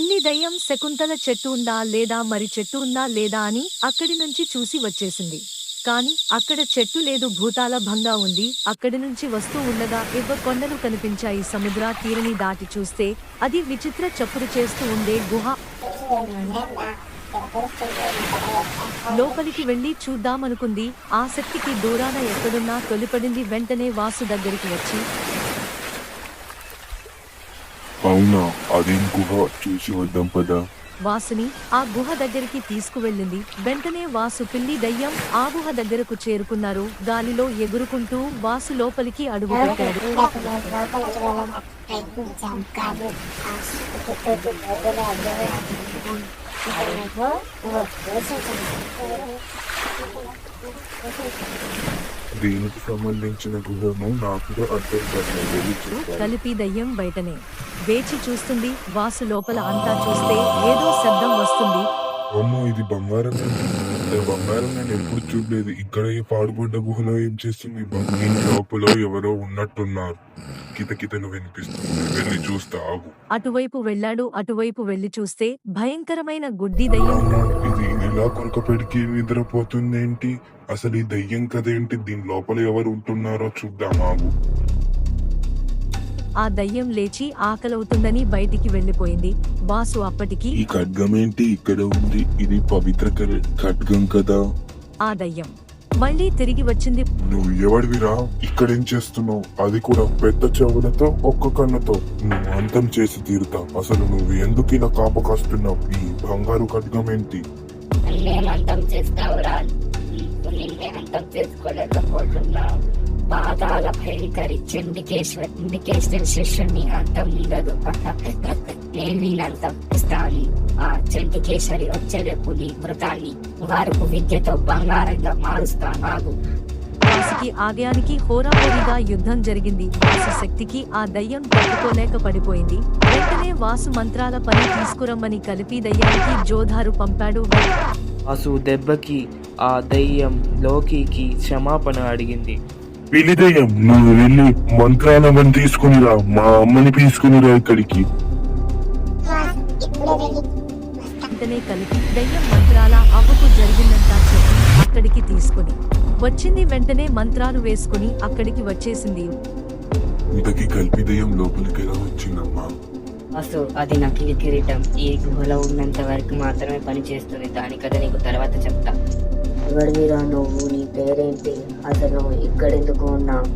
పిల్లి దయ్యం శకుంతల చెట్టు ఉందా లేదా మరి చెట్టు ఉందా లేదా అని అక్కడి నుంచి చూసి వచ్చేసింది. కాని అక్కడ చెట్టు లేదు, భూతాల భంగా ఉంది. అక్కడి నుంచి వస్తూ ఉండగా కొండలు కనిపించాయి. సముద్ర తీరని దాటి చూస్తే అది విచిత్ర చప్పుడు చేస్తూ ఉండే గుహ. లోపలికి వెళ్లి చూద్దామనుకుంది. ఆసక్తికి దూరాన ఎక్కడున్నా తొలిపడింది. వెంటనే వాసు దగ్గరికి వచ్చి, అవునా, అదేం గుహ, చూసి వద్దాం పదా. వాసుని ఆ గుహ దగ్గరికి తీసుకువెళ్ళింది. వెంటనే వాసు పిల్లి దయ్యం ఆ గుహ దగ్గరకు చేరుకున్నారు. గాలిలో ఎగురుకుంటూ వాసు లోపలికి అడుగుపెట్టాడు. దీనికి సంబంధించిన గుహను నాకు అర్థం కాలేదు. కలిపి దయ్యం బయటనే వేచి చూస్తుంది. వాసు లోపల అంతా చూస్తే ఏదో శబ్దం వస్తుంది. అమ్మో, ఇది బంగారం. బంగారం నేను ఎప్పుడు చూడలేదు. ఇక్కడ ఈ పాడుబడ్డ గుహలో ఏం చేస్తుంది? లోపల ఎవరో ఉన్నట్టున్నారు. కితకితలు వినిపిస్తుంది. వెళ్ళి చూస్తా, ఆగు. అటువైపు వెళ్ళాడు. అటువైపు వెళ్లి చూస్తే భయంకరమైన గుడ్డి దయ్యం. ఇది ఇలా కొరకపెడికి నిద్రపోతుందేంటి? అసలు ఈ దయ్యం కదేంటి? దీని లోపల ఎవరు ఉంటున్నారో చూద్దాం, ఆగు. ఆ దయ్యం లేచి ఆకలవుతుందని బయటికి వెళ్లిపోయింది. వాసు అప్పటికి, ఈ ఖడ్గం ఏంటి ఇక్కడ ఉంది? ఇది పవిత్ర ఖడ్గం కదా. ఆ దయ్యం మళ్ళీ తిరిగి వచ్చింది. నువ్వు ఎవడివిరా? ఇక్కడేం చేస్తున్నావు? అది కూడా పెద్ద చెవులతో, ఒక్క కన్నుతో. నువ్వు అంతం చేసి తీరుతా. అసలు నువ్వు ఎందుకు ఇలా కాపకాస్తున్నావు? ఈ బంగారు ఖడ్గం ఏంటి? అంతం చేస్తావురా? అంతం చేసుకోలేకపోతున్నావు. పాదాల భయంకరి చండికేశ్వర శిష్యుని అంతం ఉండదు. నేను అంతం ఇస్తాను. ఆ చండికేశ్వరి వచ్చేపుని మృతాన్ని వారికి విద్యతో బంగారంగా మారుస్తాను. వాసుకి ఆగ్యానికి హోరాహోరీగా యుద్ధం జరిగింది. వాసు శక్తికి ఆ దయ్యం తట్టుకోలేక పడిపోయింది. వెంటనే వాసు మంత్రాల పని తీసుకురమ్మని కలిపి దయ్యానికి జోధారు పంపాడు. వాసు దెబ్బకి ఆ దయ్యం లోకికి క్షమాపణ అడిగింది. పిల్లి దయ్యం, నువ్వు వెళ్ళి మంత్రాలను తీసుకునిరా. మా అమ్మని తీసుకునిరా ఇక్కడికి. వెంటనే కలిపి దయ్యం మంత్రాల అవ్వకు జరిగిందంతా చెప్పి అక్కడికి తీసుకుని వచ్చింది. వెంటనే మంత్రాలు వేసుకుని అక్కడికి వచ్చేసింది. ఇంతకీ కలిపి దయ్యం లోపలికి ఎలా వచ్చిందమ్మా? వాసు, అది నకిలీ కిరీటం. ఈ గుహలో ఉన్నంత వరకు మాత్రమే పని చేస్తుంది. దాని కథ నీకు తర్వాత చెప్తా. ఎవరివిరా నువ్వు? నీ పేరేంటి? అసలు ఇక్కడెందుకు ఉన్నావు?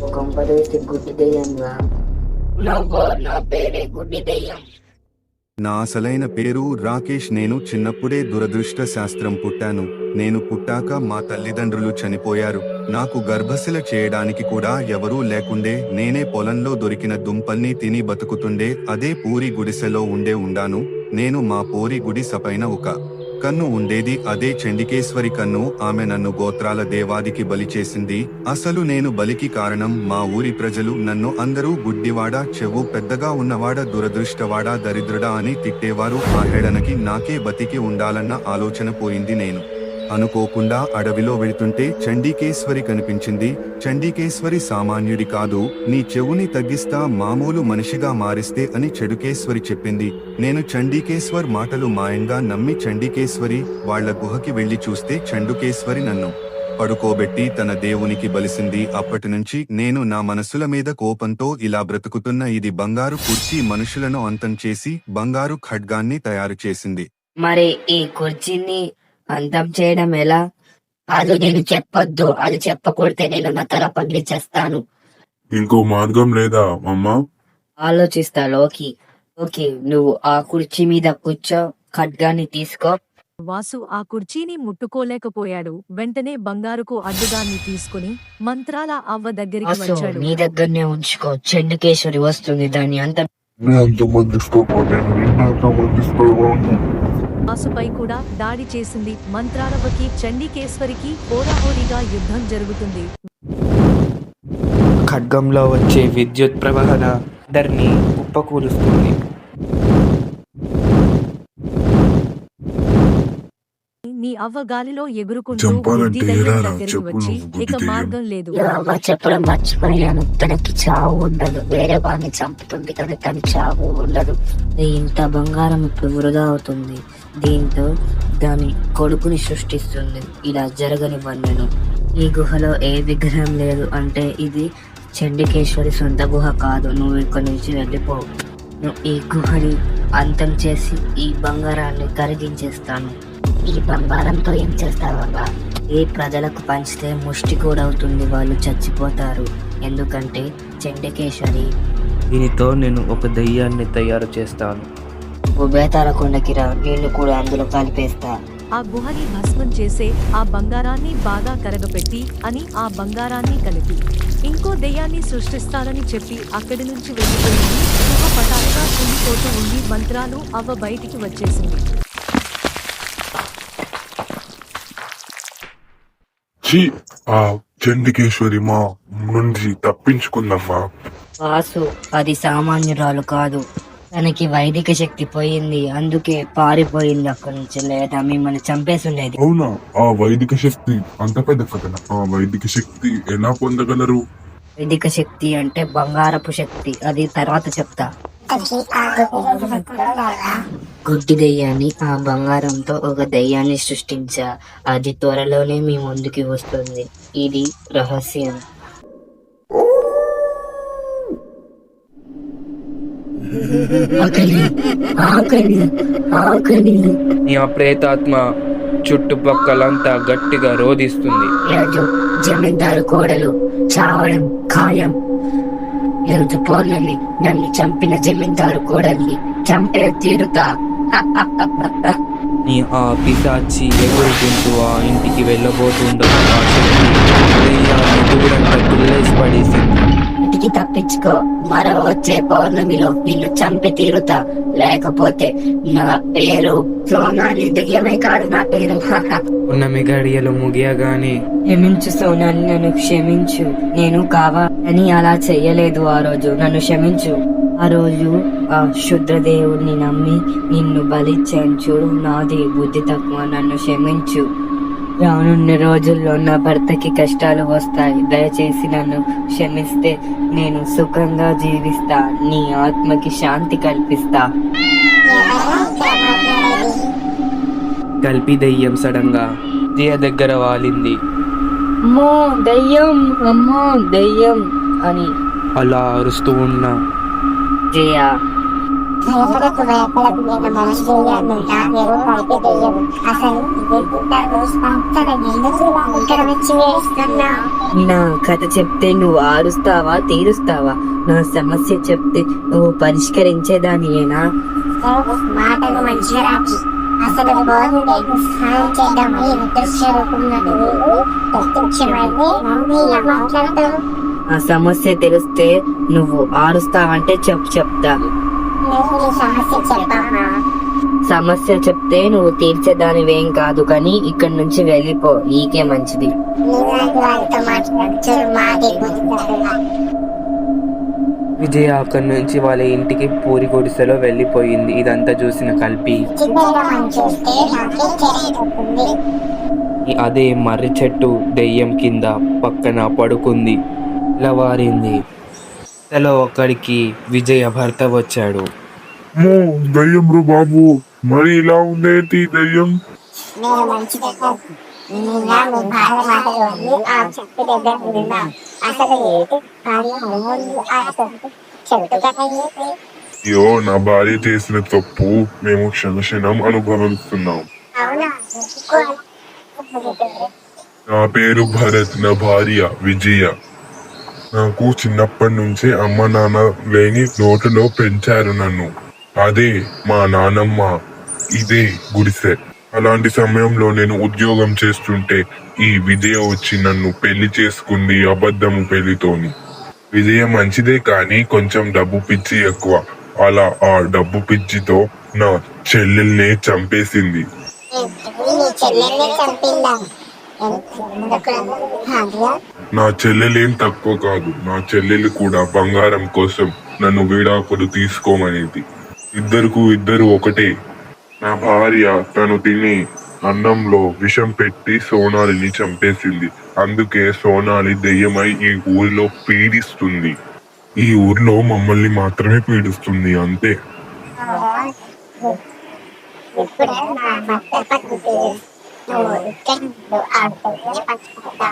ఒక కంపదేసి గుడ్డి దెయ్యంగా. నా పేరే గుడ్డి దెయ్యం. నా అసలైన పేరు రాకేష్. నేను చిన్నప్పుడే దురదృష్ట శాస్త్రం పుట్టాను. నేను పుట్టాక మా తల్లిదండ్రులు చనిపోయారు. నాకు గర్భశిల చేయడానికి కూడా ఎవరూ లేకుండే. నేనే పొలంలో దొరికిన దుంపల్ని తిని బతుకుతుండే. అదే పూరి గుడిసెలో ఉండాను. నేను మా పూరి గుడిసెపైన ఒక కన్ను ఉండేది. అదే చండికేశ్వరి కన్ను. ఆమె నన్ను గోత్రాల దేవాదికి బలి చేసింది. అసలు నేను బలికి కారణం మా ఊరి ప్రజలు. నన్ను అందరూ గుడ్డివాడా, చెవు పెద్దగా ఉన్నవాడా, దురదృష్టవాడా, దరిద్రుడా అని తిట్టేవారు. ఆ హేళనకి నాకే బతికి ఉండాలన్న ఆలోచన పోయింది. నేను అనుకోకుండా అడవిలో వెళ్తుంటే చండికేశ్వరి కనిపించింది. చండికేశ్వరి సామాన్యుడి కాదు. నీ చెవుని తగ్గిస్తా, మామూలు మనిషిగా మారిస్తే అని చెడుకేశ్వరి చెప్పింది. నేను చండికేశ్వర్ మాటలు మాయంగా నమ్మి చండికేశ్వరి వాళ్ల గుహకి వెళ్లి చూస్తే చండుకేశ్వరి నన్ను పడుకోబెట్టి తన దేవునికి బలిసింది. అప్పటినుంచి నేను నా మనసుల మీద కోపంతో ఇలా బ్రతుకుతున్న. ఇది బంగారు కుర్చీ మనుషులను అంతం చేసి బంగారు ఖడ్గాన్ని తయారు చేసింది. మరి ఈ కుర్చీని అంతం చేయడం ఎలా? అది నేను చెప్పొద్దు. అది చెప్పకూడితే నేను నా తల పగిలిచేస్తాను. ఇంకో మార్గం లేదా అమ్మా? ఆలోచిస్తా. లోకి, నువ్వు ఆ కుర్చీ మీద కూర్చో. ఖడ్గాన్ని తీసుకో. వాసు ఆ కుర్చీని ముట్టుకోలేకపోయాడు. వెంటనే బంగారుకు అడ్డుదాన్ని తీసుకుని మంత్రాల అవ్వ దగ్గరికి వచ్చాడు. నీ దగ్గరనే ఉంచుకో. చండుకేశ్వరి వస్తుంది. దాన్ని అంత వాసుపై కూడా దాడి చేసింది. మంత్రాలవ్వకి చండికేశ్వరికి హోరాహోరీగా యుద్ధం జరుగుతుంది. ఖడ్గంలో వచ్చే విద్యుత్ ప్రవహణ అందరినీ కుప్పకూలుస్తుంది. నీ అవ్వ గాలిలో ఎగురుకుంటూ చంపాలంటే బుద్ధి దయ్యం ఎలారా? దగ్గరికి చెప్పు వచ్చి నువ్వు, బుద్ధి ఇక దెయ్యం. మార్గం లేదు. అమ్మ చెప్పడం మర్చిపోయాను, తనకి చావు ఉండదు, వేరే వాడిని చంపుతుంది కానీ తన చావు ఉండదు. ఇంత బంగారం ఇప్పుడు వృధా అవుతుంది, దీంతో దాని కొడుకుని సృష్టిస్తుంది. ఇలా జరగనివ్వను. ఈ గుహలో ఏ విగ్రహం లేదు అంటే ఇది చండికేశ్వరి సొంత గుహ కాదు. నువ్వు ఇక్కడి నుంచి వెళ్ళిపో. నువ్వు ఈ గుహని అంతం చేసి ఈ బంగారాన్ని కరిగించేస్తాను. ఈ బంగారంతో ఏం చేస్తావా? ఈ ప్రజలకు పంచితే ముష్టి కూడా అవుతుంది, వాళ్ళు చచ్చిపోతారు. ఎందుకంటే చండికేశ్వరి. దీనితో నేను ఒక దయ్యాన్ని తయారు చేస్తాను. బేతాల కొండకి రా, నేను కూడా అందులో కలిపేస్తా. ఆ గుహని భస్మం చేసే ఆ బంగారాన్ని బాగా కరగపెట్టి అని ఆ బంగారాన్ని కలిపి ఇంకో దెయ్యాన్ని సృష్టిస్తానని చెప్పి అక్కడి నుంచి వెళ్ళిపోయింది. గుహ పటాలుగా కుంగిపోతూ ఉండి మంత్రాలు అవ్వ బయటికి వచ్చేసింది. ఛీ, ఆ చండికేశ్వరి మా నుంచి తప్పించుకుందమ్మా. వాసు, అది సామాన్యురాలు కాదు, తనకి వైదిక శక్తి పోయింది, అందుకే పారిపోయింది అక్కడి నుంచి, లేదా మిమ్మల్ని చంపేసుండేది. అవునా? ఆ వైదిక శక్తి అంత పెద్ద కథన? ఆ వైదిక శక్తి ఎలా పొందగలరు? వైదిక శక్తి అంటే బంగారపు శక్తి, అది తర్వాత చెప్తా. గుడ్డి దెయ్యాన్ని ఆ బంగారంతో ఒక దెయ్యాన్ని సృష్టించా, అది త్వరలోనే మీ ముందుకి వస్తుంది. ఇది రహస్యం. నీ ఆ ప్రేతాత్మ చుట్టుపక్కలంతా గట్టిగా రోదిస్తుంది. ఈరోజు జమీందారు కోడలు చావడం ఖాయం. ఈరోజు పౌర్ణమి, నన్ను చంపిన జమీందారు కోడల్ని చంపే తీరుతా. నీ ఆ పిశాచి ఎగురుకుంటూ ఆ ఇంటికి వెళ్ళబోతుండగా ఆ శక్తి దెయ్యాన్ని దూరంగా తుల్లేసి పడేసింది. ఇంటికి తప్పించుకో, మరో వచ్చే పౌర్ణమిలో నిన్ను చంపి తీరుతా, లేకపోతే నా పేరు సోనాలి దెయ్యమే కాదు, నా పేరు. ఉన్నమి గడియలు ముగియగానే క్షమించు సోనాలి, నన్ను క్షమించు. నేను కావాలని అలా చెయ్యలేదు. ఆ రోజు నన్ను క్షమించు. ఆ రోజు ఆ శుద్రదేవుణ్ణి నమ్మి నిన్ను బలిచ్చాను చూడు, నాది బుద్ధి తక్కువ, నన్ను క్షమించు. రానున్న రోజుల్లో నా భర్తకి కష్టాలు వస్తాయి, దయచేసి నన్ను క్షమిస్తే నేను సుఖంగా జీవిస్తా, నీ ఆత్మకి శాంతి కల్పిస్తా. కల్పి దెయ్యం సడంగా జయ దగ్గర వాలింది. అమ్మో దయ్యం, అమ్మో దయ్యం అని అలా అరుస్తూ ఉన్న జయ భయపడకు భయపడకు, నేను మనిషి దెయ్యాన్ని, నా పేరు కల్పి దెయ్యం. అసలు ఇక్కడ వచ్చి వేస్తున్నా. నా కథ చెప్తే నువ్వు ఆరుస్తావా తీరుస్తావా? నా సమస్య చెప్తే నువ్వు పరిష్కరించేదానియేనా? మాటలు మంచిగా రాకి. అసలు బాగుండేది సహాయం చేద్దామని దృశ్య రూపంలో ప్రత్యక్షమైంది. మాట్లాడతావు. ఆ సమస్య తెలిస్తే నువ్వు ఆరుస్తావంటే చెప్తా. నువ్వు నీ సమస్య చెప్పమ్మా. సమస్య చెప్తే నువ్వు తీర్చేదానివేం కాదు, కానీ ఇక్కడి నుంచి వెళ్ళిపో, నీకే మంచిది. నీలాంటి వాళ్ళతో మాట్లాడచ్చు, మాది విజయ అక్కడి నుంచి వాళ్ళ ఇంటికి పూరి గుడిసెలో వెళ్ళిపోయింది. ఇదంతా చూసిన కల్పి చూస్తే నాకే తెలియదు. అదే మర్రి చెట్టు దెయ్యం కింద పక్కన పడుకుంది, లవారింది. ఇంతలో అక్కడికి విజయ భర్త వచ్చాడు. దయ్యం రూ బాబు, మరి ఇలా ఉందేంటి దయ్యం? నేను మంచిగా నిన్న మీ భార్య మాటలు అన్ని ఆ చెట్టు దగ్గర విన్నా. అసలు ఏంటి భార్య ముందు ఆ చెట్టు కదా ఏంటి? అయ్యో, నా భార్య చేసిన తప్పు మేము క్షణక్షణం అనుభవిస్తున్నాం. అవునా? నా పేరు భరత్, నా భార్య విజయ. నాకు చిన్నప్పటి నుంచే అమ్మ నాన్న లేని నోటులో పెంచారు నన్ను. అదే మా నానమ్మ, ఇదే గుడిసె. అలాంటి సమయంలో నేను ఉద్యోగం చేస్తుంటే ఈ విజయ వచ్చి నన్ను పెళ్లి చేసుకుంది, అబద్ధము పెళ్లితోని. విజయ మంచిదే కానీ కొంచెం డబ్బు పిచ్చి ఎక్కువ. అలా ఆ డబ్బు పిచ్చితో నా చెల్లెల్నే చంపేసింది. నీ చెల్లెల్ని చంపిందా? నా చెల్లెలేం తక్కువ కాదు. నా చెల్లెలు కూడా బంగారం కోసం నన్ను విడాకులు తీసుకోమనేది. ఇద్దరు ఒకటే. నా భార్య తను తిని అన్నంలో విషం పెట్టి సోనాలిని చంపేసింది. అందుకే సోనాలి దెయ్యమై ఈ ఊరిలో పీడిస్తుంది. ఈ ఊర్లో మమ్మల్ని మాత్రమే పీడిస్తుంది, అంతే. ఇప్పుడు నా భర్త పద్ధతి నువ్వు ఇక్కడ నుండి ఆడుతూ పంచుకుంటా.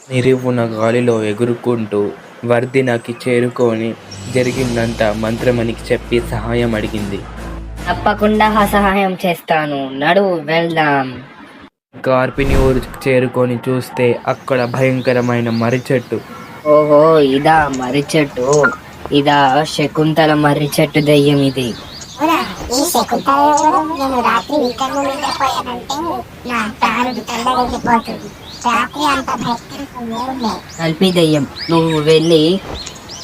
నిరివున గాలిలో ఎగురుకుంటూ వర్ధినకి చేరుకొని జరిగిందంతా మంత్రమణికి చెప్పి సహాయం అడిగింది. తప్పకుండా సహాయం చేస్తాను, నడు వెళ్దాం. కార్పిని ఊరికి చేరుకొని చూస్తే అక్కడ భయంకరమైన మర్రి చెట్టు. ఓహో, ఇదా మర్రి చెట్టు, ఇదా శకుంతల మర్రి చెట్టు దెయ్యం ఇది. అవునా, ఈ శకుంతలలో నేను రాత్రి ఇక్కడ నుండి పోయానంటే నా ప్రాణం తల్లడిల్లిపోతుంది. రాత్రి అంత భయంకరంగా ఉన్నాయి. కల్పి దెయ్యం, నువ్వు వెళ్ళి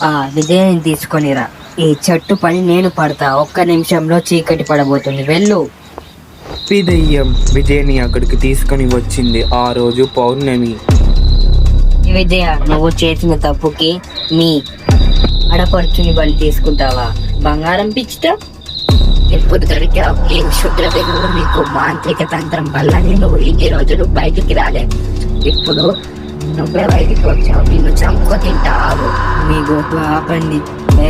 ఆ విజయాన్ని తీసుకొనిరా. ఈ చెట్టు పని నేను పడతా. ఒక్క నిమిషంలో చీకటి పడబోతుంది, వెళ్ళు. దెయ్యం విజయ్ని అక్కడికి తీసుకొని వచ్చింది. ఆ రోజు పౌర్ణమి. విజయ, నువ్వు చేసిన తప్పుకి మీ ఆడపడుచుని బలి తీసుకుంటావా? బంగారం పిచ్చితో ఎప్పుడు దొరికావు? ఈ శుద్రవేగుడు నీకు మాంత్రిక తంత్రం వల్ల నేను ఇన్ని రోజులు బయటికి రాలేదు. ఇప్పుడు నువ్వే బయటికి వచ్చావు, నిన్ను చంపు తింటావు. మీ గొప్ప ఆపండి.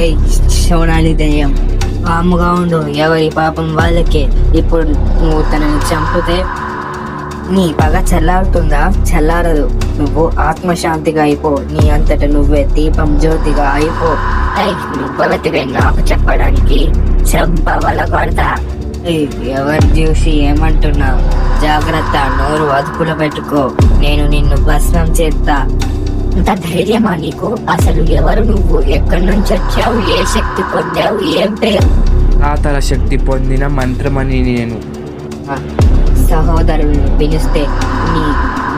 ఏయ్ సోనాలి దెయ్యం, పాముగా ఉండు, ఎవరి పాపం వాళ్ళకే. ఇప్పుడు నువ్వు తనని చంపితే నీ పగ చల్లారుతుందా? చల్లారదు. నువ్వు ఆత్మశాంతిగా అయిపో, నీ అంతట నువ్వే దీపం జ్యోతిగా అయిపో. నువ్వెవతివే నాకు చెప్పడానికి? చంపవల కొడతా. ఎవరు చూసి ఏమంటున్నావు? జాగ్రత్త, నోరు అదుపులో పెట్టుకో, నేను నిన్ను భస్మం చేస్తా. అంత ధైర్యమా నీకు? అసలు ఎవరు నువ్వు? ఎక్కడి నుంచి వచ్చావు? ఏ శక్తి పొందావు? ఏం పేరు? తాతల శక్తి పొందిన మంత్రమణి నేను. సహోదరులను పిలిస్తే నీ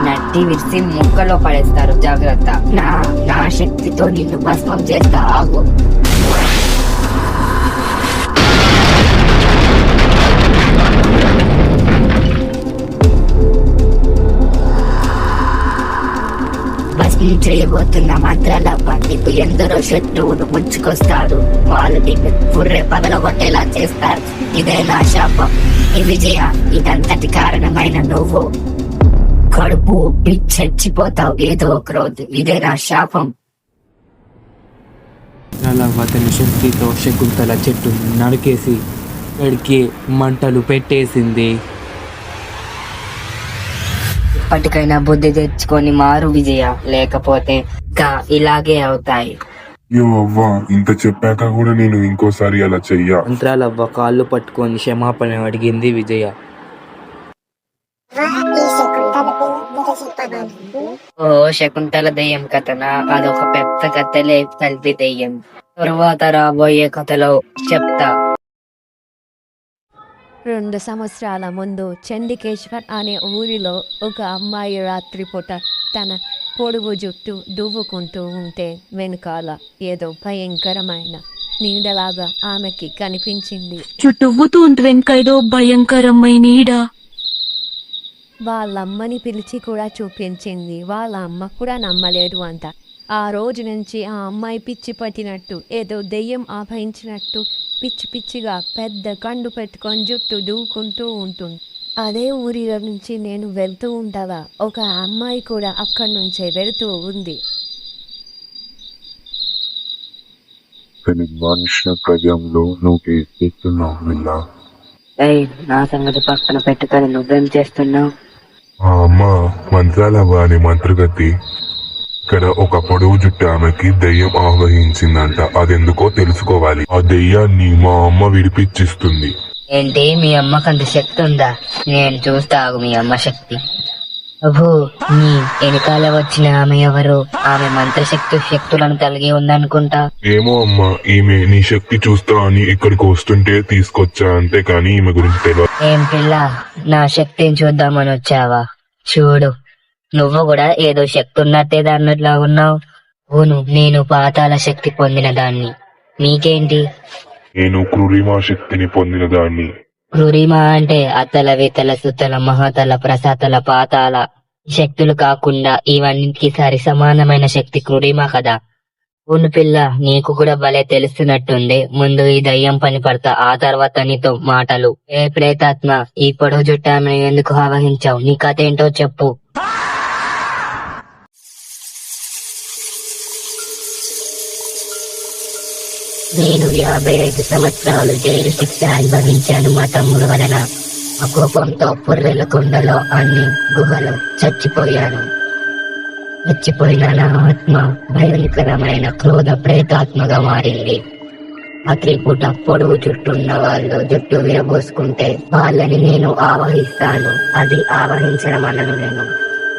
నట్టి విరిసి ముక్కలో పడేస్తారు, జాగ్రత్త. నా శక్తితో నిన్ను భస్మం చేస్తా, ఆగు. భస్మం చేయబోతున్న మంత్రాలవ్వ, నీకు ఎందరో శత్రువులు ముంచుకొస్తారు. వాళ్ళు నిన్ను పుర్రె పగలగొట్టేలా చేస్తారు. ఇదే నా శాపం. ఈ విజయ, ఇదంతటి కారణమైన నువ్వు కడుపు ఉబ్బి చచ్చిపోతావు ఏదో ఒక రోజు. ఇదే నా శాపం. అలా అతని శక్తితో శకుంతల చెట్టు నరికేసి ఎడికి మంటలు పెట్టేసింది. ఇప్పటికైనా బుద్ధి తెచ్చుకొని మారు విజయ, లేకపోతే ఇంకా ఇలాగే అవుతాయి. అయ్యో అవ్వ, ఇంత చెప్పాక కూడా నేను ఇంకోసారి అలా చెయ్యా. మంత్రాలవ్వ కాళ్ళు పట్టుకొని క్షమాపణ అడిగింది విజయ. ఈ శకుంతలకు ఎందుకు చెప్పను? ఓ శకుంతల దెయ్యం కథనా? అదొక పెద్ద కథలే కలిపి దెయ్యం. తరువాత రాబోయే కథలో చెప్తా. 2 సంవత్సరాల ముందు చండికేశ్వర్ అనే ఊరిలో ఒక అమ్మాయి రాత్రిపూట తన పొడుగు జుట్టు దువ్వుకుంటూ ఉంటే వెనుకాల ఏదో భయంకరమైన నీడలాగా ఆమెకి కనిపించింది. చుట్టువ్వుతూ ఉంటే వెనక ఏదో భయంకరమైన నీడ. వాళ్ళమ్మని పిలిచి కూడా చూపించింది. వాళ్ళ అమ్మ కూడా నమ్మలేదు అంట. ఆ రోజు నుంచి ఆ అమ్మాయి పిచ్చి పట్టినట్టు, ఏదో దెయ్యం ఆభరించినట్టు పిచ్చి పిచ్చిగా పెద్ద కండు పెట్టుకొని జుట్టు దూకుంటూ ఉంటుంది. అదే ఊరిలో నుంచి నేను వెళ్తూ ఉండగా ఒక అమ్మాయి కూడా అక్కడి నుంచే వెళుతూ ఉంది. మనుష్య ప్రజంలో నువ్వు చేస్తున్నావు. నా సంగతి పక్కన పెట్టుకొని నువ్వేం చేస్తున్నావు? ఆ అమ్మ మంత్రాలవ్వ అనే మంత్రగతి ఇక్కడ ఒక పొడవు జుట్టు ఆమెకి దెయ్యం ఆవహించిందంట. అదెందుకో తెలుసుకోవాలి. ఆ దెయ్యాన్ని మా అమ్మ విడిపించిస్తుంది. ఏంటి, మీ అమ్మకు అంత శక్తి ఉందా? నేను చూస్తా, ఆగు మీ అమ్మ శక్తి. అబ్బో, నీ వెనకాల వచ్చిన ఆమె ఎవరు? ఆమె శక్తులను కలిగి ఉందనుకుంటా. ఏమో అమ్మ, ఈమె నీ శక్తి చూస్తా అని ఇక్కడికి వస్తుంటే తీసుకొచ్చా, అంతేకాని ఈమె గురించి తెలియదు. ఏం పిల్ల, నా శక్తిని చూద్దామని వచ్చావా? చూడు, నువ్వు కూడా ఏదో శక్తి ఉన్నట్టే దాన్నట్లా ఉన్నావు. అవును, నేను పాతాల శక్తి పొందిన దాన్ని. నీకేంటి? నేను క్రూరిమా శక్తిని పొందిన దాన్ని. క్రూరిమా అంటే అతల వితల సుతల మహాతల ప్రసాతల పాతాల శక్తులు కాకుండా ఇవన్నిటికి సరి సమానమైన శక్తి క్రూరిమా కదా. అవును పిల్ల, నీకు కూడా భలే తెలుస్తున్నట్టుంది. ముందు ఈ దయ్యం పని పడతా, ఆ తర్వాత నీతో మాటలు. ఏ ప్రేతాత్మ, ఈ పొడవు జుట్టామెను ఎందుకు ఆవహించావు? నీ కథ ఏంటో చెప్పు. నేను 55 సంవత్సరాలు జైలు శిక్ష అనుభవించాను మా తమ్ముడు వలన. ఆ కోపంతో పుర్రెల కొండలో అన్ని గుహలో చచ్చిపోయాను. చచ్చిపోయిన నా ఆత్మ భయంకరమైన క్రోధ ప్రేతాత్మగా మారింది. రాత్రిపూట పొడుగు చుట్టున్న వాళ్ళు జుట్టు విరబోసుకుంటే వాళ్ళని నేను ఆవహిస్తాను. అది ఆవహించడం అనను నేను,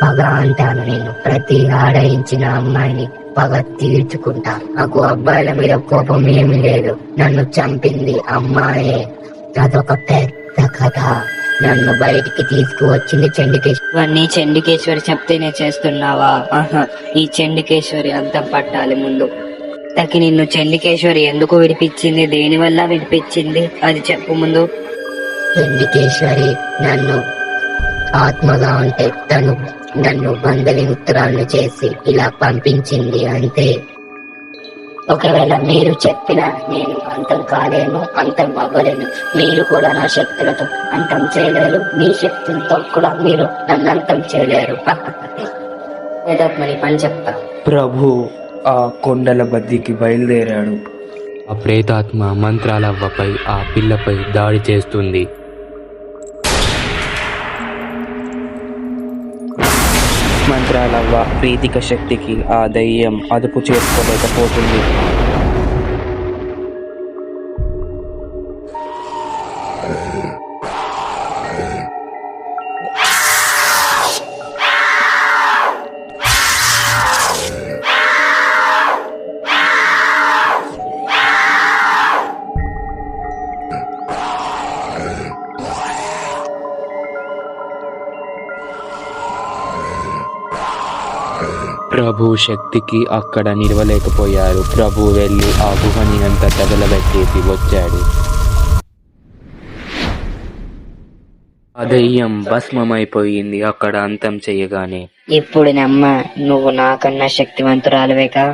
పగ అంటాను. నేను ప్రతి ఆడయించిన అమ్మాయిని పగ తీర్చుకుంటా. నాకు అబ్బాయిల మీద కోపం ఏమీ లేదు. నన్ను చంపింది అమ్మాయే. అదొక పెద్ద కథ. నన్ను బయటికి తీసుకువచ్చింది చండికేశ్వరి. చండికేశ్వరి చెప్తేనే చేస్తున్నావా? ఈ చండికేశ్వరి అంతం పట్టాలి ముందు. తకి నిన్ను చండికేశ్వరి ఎందుకు విడిపించింది? దేని వల్ల విడిపించింది అది చెప్పు ముందు. చండికేశ్వరి నన్ను ఆత్మగా ఉంటే తను నన్ను బంధలి ఉత్తరాలను చేసి ఇలా పంపించింది అంతే. ఒకవేళ మీరు చెప్పినా నేను అంతం కాలేను, అంతం అవ్వలేను. మీరు కూడా నా శక్తులతో అంతం చేయలేరు, మీ శక్తులతో కూడా మీరు నన్ను అంతం చేయలేరు. ఏదో మరి పని చెప్తా. ప్రభు ఆ కొండల బద్దికి బయలుదేరాడు. ఆ ప్రేతాత్మ మంత్రాలవ్వపై ఆ పిల్లపై దాడి చేస్తుంది. మంత్రాలవ్వ ప్రీతిక శక్తికి ఆ దయ్యం అదుపు చేసుకోలేకపోతుంది. ప్రభు శక్తికి అక్కడ నిలవలేకపోయారు. ప్రభు వెళ్లి ఆ గుహని అంతా తగలబెట్టేసి వచ్చాడు. ఆ దయ్యం భస్మమైపోయింది అక్కడ అంతం చెయ్యగానే. ఇప్పుడు నమ్మ, నువ్వు నాకన్నా శక్తివంతురాలువేగా.